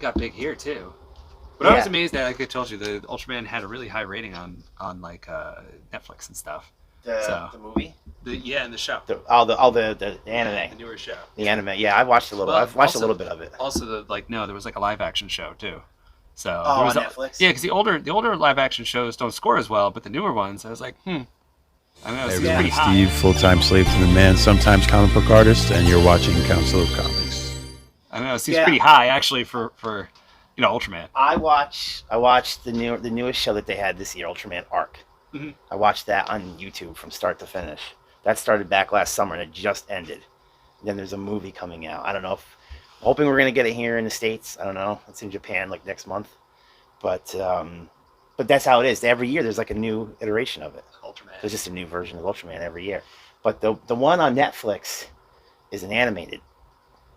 got big here too. But I was amazed that, like I told you, the Ultraman had a really high rating on Netflix and stuff. The movie. And the show. The anime. Yeah, the newer show. The anime. Yeah, I watched a little. I've watched a little bit of it. Also, there was like a live action show too. So there was on Netflix. Yeah, because the older live action shows don't score as well, but the newer ones, I was like, I don't know, it's pretty high. Steve, full-time slave to the man, sometimes comic book artist, and you're watching Council of Comics. I don't know, it seems pretty high actually for Ultraman. I watched the newest show that they had this year, Ultraman Arc. Mm-hmm. I watched that on YouTube from start to finish. That started back last summer and it just ended. And then there's a movie coming out. I don't know if hoping we're gonna get it here in the States. I don't know. It's in Japan like next month. But that's how it is. Every year there's like a new iteration of it. Ultraman. There's just a new version of Ultraman every year. But the one on Netflix is an animated.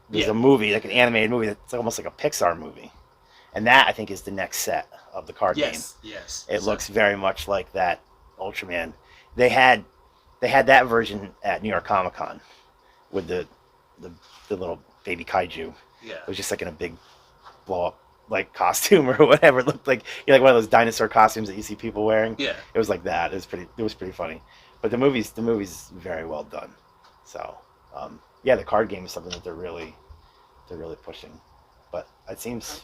There's a movie, like an animated movie that's almost like a Pixar movie. And that I think is the next set of the card game. Yes. It looks very much like that Ultraman. They had that version at New York Comic Con with the little baby kaiju. Yeah. It was just like in a big blow up like costume or whatever. It looked like like one of those dinosaur costumes that you see people wearing. Yeah. It was like that. It was pretty funny. But the movie's very well done. So the card game is something that they're really pushing. But it seems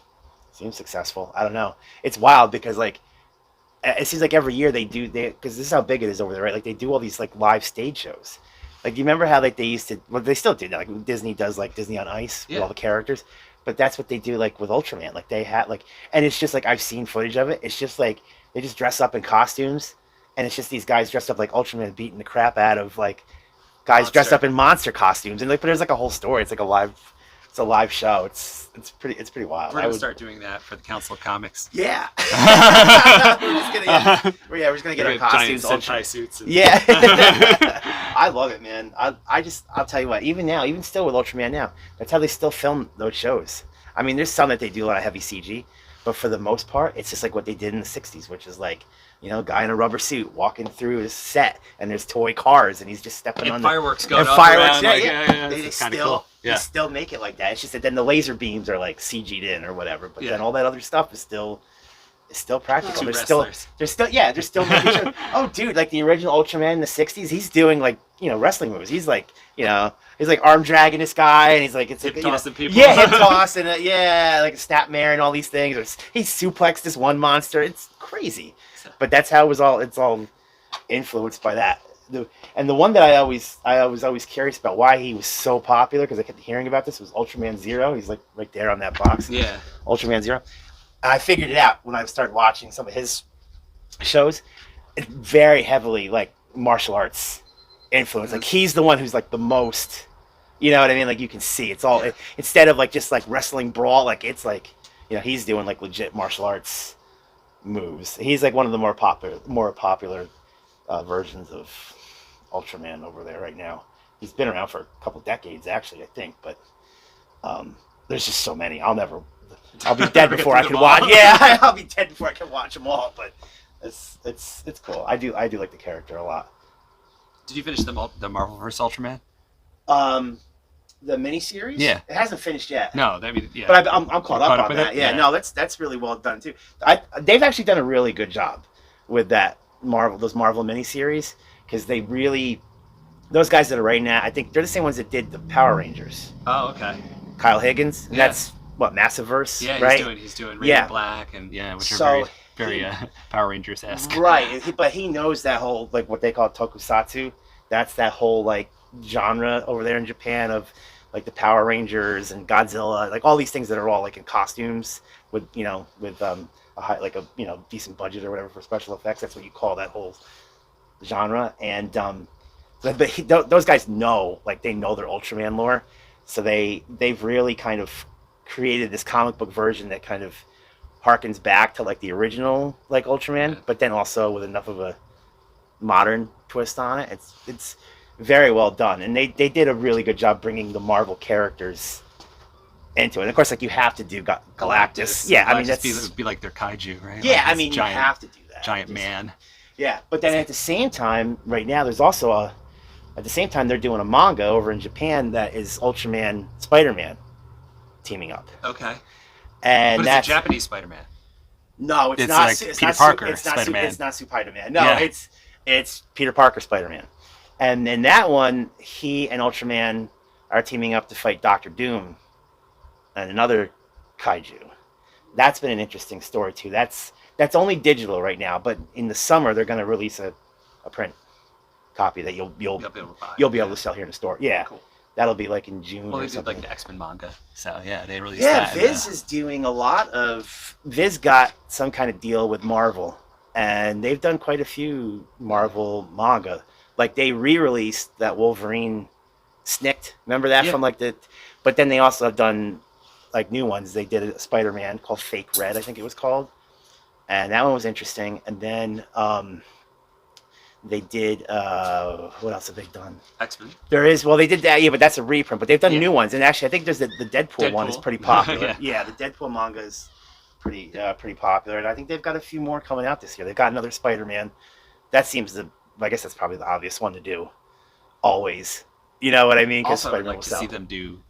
successful. I don't know. It's wild because like it seems like every year because this is how big it is over there, right? Like they do all these like live stage shows. Like you remember how like they used to? Well, they still do that. Like Disney does like Disney on Ice with all the characters. But that's what they do like with Ultraman. Like they had like, and it's just like I've seen footage of it. It's just like they just dress up in costumes, and it's just these guys dressed up like Ultraman beating the crap out of like guys dressed up in monster costumes. And like, but there's like a whole story. It's like a live show. It's pretty wild. We're gonna start doing that for the Council of Comics. Yeah. we're just gonna get our costumes, giant sentai suits. Yeah. I love it, man. I'll tell you what. Even still with Ultraman now, that's how they still film those shows. I mean, there's some that they do a lot of heavy CG, but for the most part, it's just like what they did in the '60s, which is like, guy in a rubber suit walking through his set, and there's toy cars, and he's just stepping on fireworks going up fireworks. Around, They still make it like that. It's just that then the laser beams are like CG'd in or whatever, but then all that other stuff is still practical. They're still making sure. Oh, dude, like the original Ultraman in the '60s, he's doing like wrestling moves. He's like he's like arm dragging this guy, and he's like it's hip like, tossing people. Yeah, hip toss and like a snapmare and all these things. Or he suplexed this one monster. It's crazy, but that's how it's all influenced by that. And the one that I was always curious about why he was so popular, because I kept hearing about this, was Ultraman Zero. He's like right there on that box. Yeah, Ultraman Zero. And I figured it out when I started watching some of his shows. It's very heavily like martial arts influence. Like he's the one who's like the most, you know what I mean? Like you can see it's all instead of like just like wrestling brawl. Like it's like he's doing like legit martial arts moves. He's like one of the more popular versions of Ultraman over there right now. He's been around for a couple decades actually, I think, but there's just so many. I'll be dead before I can watch. Yeah, I'll be dead before I can watch them all. But it's cool. I do like the character a lot. Did you finish the Marvelverse Ultraman? The miniseries? Yeah, it hasn't finished yet. No, I mean, yeah. But I'm caught up on that. Yeah, no, that's really well done too. They've actually done a really good job with those Marvel miniseries, because those guys that are right now, I think they're the same ones that did the Power Rangers. Oh, okay. Kyle Higgins. Yeah. That's what, Massiverse, right? He's doing Radiant Black and which are very Power Rangers-esque. Right, but he knows that whole like what they call tokusatsu. That's that whole like genre over there in Japan of like the Power Rangers and Godzilla, like all these things that are all like in costumes with a high, like a decent budget or whatever for special effects. That's what you call that whole genre. And those guys know, like they know their Ultraman lore, so they've really kind of created this comic book version that kind of harkens back to like the original like Ultraman, but then also with enough of a modern twist on it. It's very well done, and they did a really good job bringing the Marvel characters into it. And of course, like you have to do Galactus. Yeah, I mean that's be like their kaiju, right? Yeah, like I mean you have to do that. Giant man. Yeah, but then at the same time, right now there's also at the same time they're doing a manga over in Japan that is Ultraman Spider-Man teaming up. Okay. And But that's it's a Japanese Spider-Man. no, it's It's not. like It's Peter not Parker It's not. Spider-Man. It's not Spider-Man. No, Yeah. it's Peter Parker Spider-Man. And in that one, he and Ultraman are teaming up to fight Doctor Doom and another kaiju. That's been an interesting story too. That's only digital right now, but in the summer they're going to release a print copy that you'll be able to sell here in the store. Yeah, Cool. That'll be like in June. Well, or they did something. like the X-Men manga, so yeah, they released Yeah, that. Viz is doing a lot of. Viz got some kind of deal with Marvel, and they've done quite a few Marvel manga. Like they re-released that Wolverine Snicked. Remember that from like the. But then they also have done like new ones. They did a Spider-Man called Fake Red, I think it was called, and that one was interesting. And then they did what else have they done? X-Men. They did that, yeah, but that's a reprint. But they've done new ones, and actually, I think there's the Deadpool one is pretty popular. Yeah, the Deadpool manga is pretty popular, and I think they've got a few more coming out this year. They've got another Spider-Man. That seems I guess that's probably the obvious one to do. Always, you know what I mean? Also, I'd like to see them do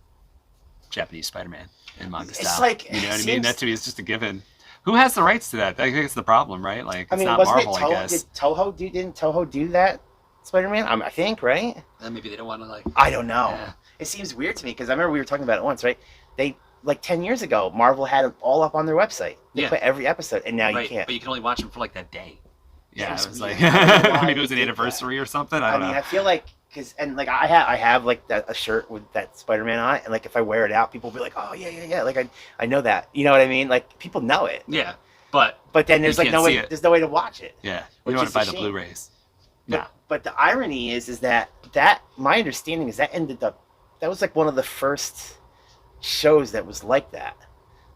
Japanese Spider-Man in manga style. It's like, you know what I mean? That to me is just a given. Who has the rights to that? I think it's the problem, right? Like, it's not Marvel, I guess. Didn't Toho do that Spider-Man? I think, right? Maybe they don't want to, like... I don't know. Yeah. It seems weird to me, because I remember we were talking about it once, right? They, like 10 years ago, Marvel had them all up on their website. They put every episode, and now you can't. But you can only watch them for, like, that day. Yeah, it was like... Maybe maybe it was an anniversary or something. I don't know. I feel like... like I have like a shirt with that Spider-Man on it, and like if I wear it out, people will be like, "Oh yeah," like I know that, you know what I mean? Like people know it. Yeah, but then there's like no way, there's no way to watch it. Yeah, you don't want to buy the Blu-rays. No. But the irony is that my understanding is that was like one of the first shows that was like that.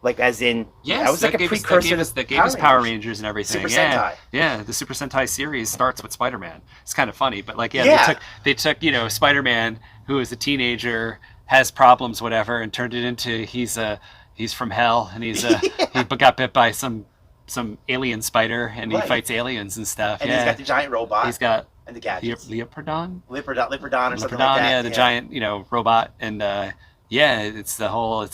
Like as in, that was like a precursor. That gave us Power Rangers and everything. Super Sentai. Yeah, the Super Sentai series starts with Spider-Man. It's kind of funny, but like, they took Spider-Man, who is a teenager, has problems, whatever, and turned it into he's from hell, and he got bit by some alien spider, and he fights aliens and stuff. And he's got the giant robot. He's got and the gadgets. Leopardon or something like that. Yeah, the giant robot, and. Yeah, it's the whole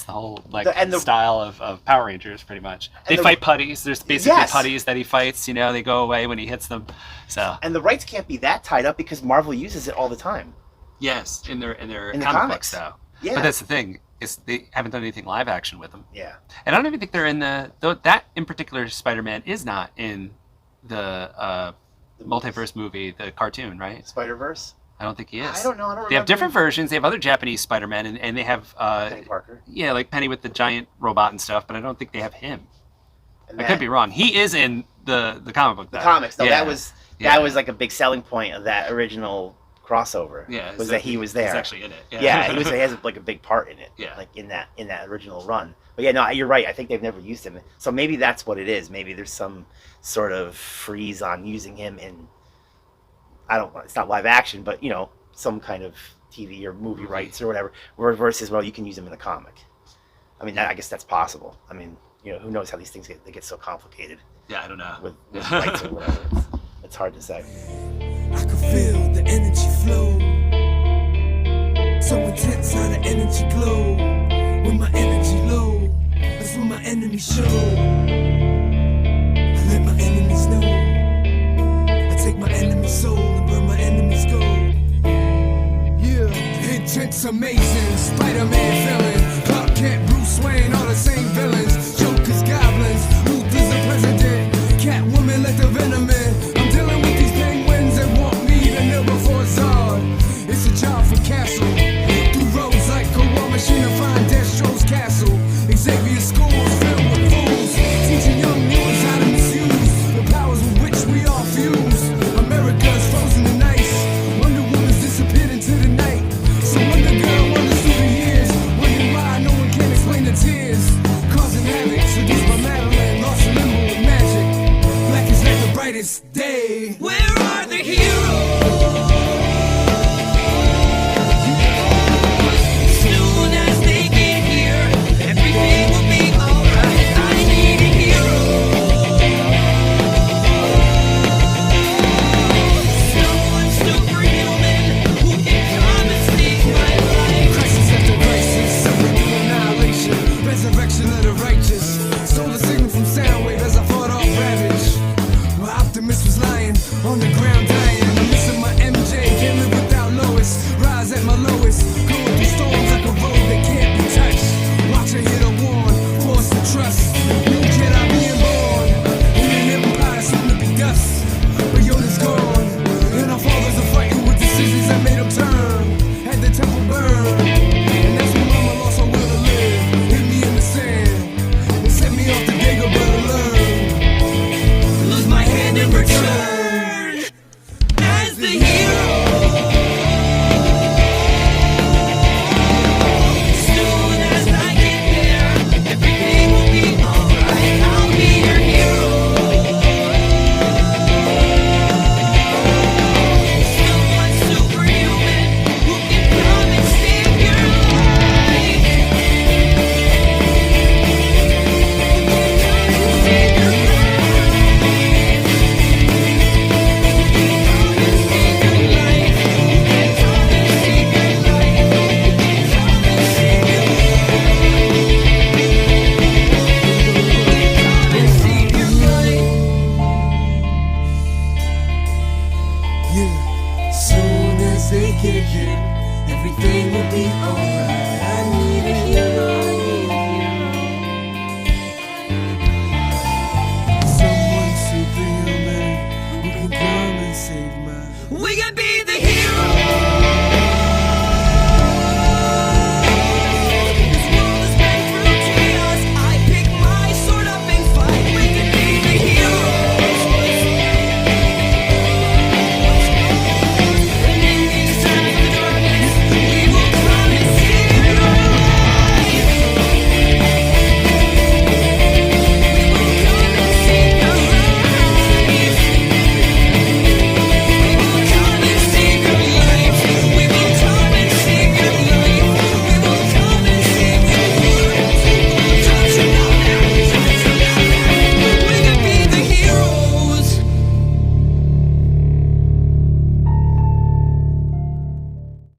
like style of Power Rangers, pretty much. They fight putties. There's basically putties that he fights. They go away when he hits them. So and the rights can't be that tied up because Marvel uses it all the time. Yes, in their comic books though. Yeah, but that's the thing is they haven't done anything live action with them. Yeah, and I don't even think they're in that in particular Spider-Man is not in the multiverse movie, the cartoon, right? Spider-Verse. I don't think he is. I don't know. They have different versions. They have other Japanese Spider-Man, and they have Penny Parker. Yeah, like Penny with the giant robot and stuff. But I don't think they have him. I could be wrong. He is in the comic book. The comics, though. Yeah. That was like a big selling point of that original crossover. Yeah, was that he was there? He's actually in it. Yeah, he has like a big part in it. Yeah, like in that original run. But yeah, no, you're right. I think they've never used him. So maybe that's what it is. Maybe there's some sort of freeze on using him in. It's not live action, but some kind of TV or movie rights or whatever. Versus, well, you can use them in a comic. I mean, I guess that's possible. I mean, who knows how these things get so complicated. Yeah, I don't know. With rights or whatever. It's hard to say. I can feel the energy flow. So intense how the energy glow. When my energy low, that's when my enemies show. I let my enemies know. Take my enemy's soul and burn my enemy's gold. Yeah, intent's amazing. Spider-Man villain, Clark Kent, Bruce Wayne, all the same villains. Jokers, goblins, Luther's the president. Catwoman, let the venom in. I'm dealing with these penguins that want me to kneel before Zod. It's a job for Castle. Through roads like a war machine to find Destro's castle. Xavier schools filled with fools, teaching young mutants how to misuse the powers with which we all fuse. America's frozen in ice. Wonder Woman's disappeared into the night. So Wonder Girl wanders through the years, wondering why no one can explain the tears. Causing havoc, seduced by Madeline, lost in limbo with magic. Black is like the brightest day. Where are the heroes?